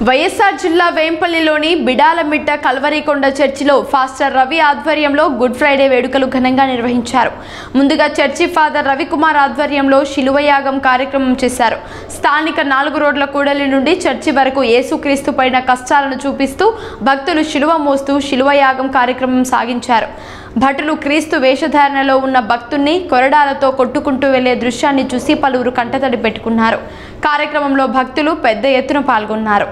వైఎస్ఆర్ జిల్లా వేంపల్లిలోని బిడాలమిట్ట కల్వరికొండ చర్చిలో ఫాస్టర్ రవి ఆధ్వర్యంలో గుడ్ ఫ్రైడే వేడుకలు ఘనంగా నిర్వహించారు. ముందుగా చర్చి ఫాదర్ రవికుమార్ ఆధ్వర్యంలో శిలువయాగం కార్యక్రమం చేశారు. స్థానిక 4 రోడ్ల కూడలి నుండి చర్చి వరకు యేసుక్రీస్తు పైన కష్టాలను చూపిస్తూ భక్తులు శిలువ మోస్తూ శిలువయాగం కార్యక్రమం సాగించారు. భటులు క్రీస్తు వేషధారణలో ఉన్న భక్తుణ్ణి కొరడాలతో కొట్టుకుంటూ వెళ్లే దృశ్యాన్ని చూసి పలువురు కంటతడి పెట్టుకున్నారు. కార్యక్రమంలో భక్తులు పెద్ద ఎత్తున పాల్గొన్నారు.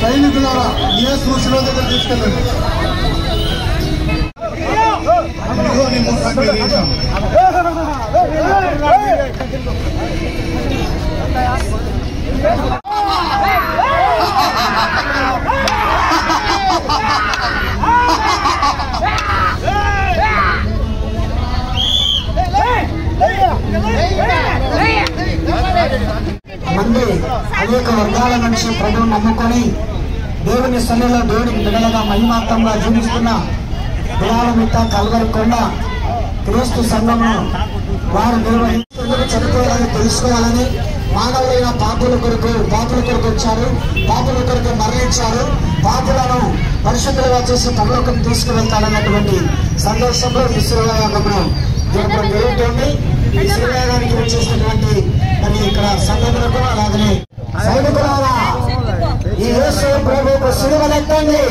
సైనికులారా యేసు శిలువ దగ్గర తీసుకెళ్ళండి. మంది అనేక వర్గాల నుంచి ప్రభువును నమ్ముకొని దేవుని సన్నిధిలో దేవునికి బిడ్డలుగా మహిమాత్మంగా జీవిస్తున్న బిడాలమిట్ట కల్వరికొండ క్రీస్తు సంఘమును వారు నిర్వహిస్తున్నది చనిపోవాలని తెలుసుకోవాలని మానవులైన పాపుల కొరకు వచ్చారు. పాపుల కొరకు మరణించారు. పాపులను పరిశుద్ధులుగా చేసి పరలోకం తీసుకువెళ్తారన్నటువంటి సందేశంలో ఈ శిలువయాగమును జరపడం జరుగుతుంది. ఈ శిలువయాగానికి వచ్చేసినటువంటి మరి ఇక్కడ సంఘములకు అలాగనే సైనికులారా ఈ యేసు ప్రభువుకు శిలువలెత్తండి.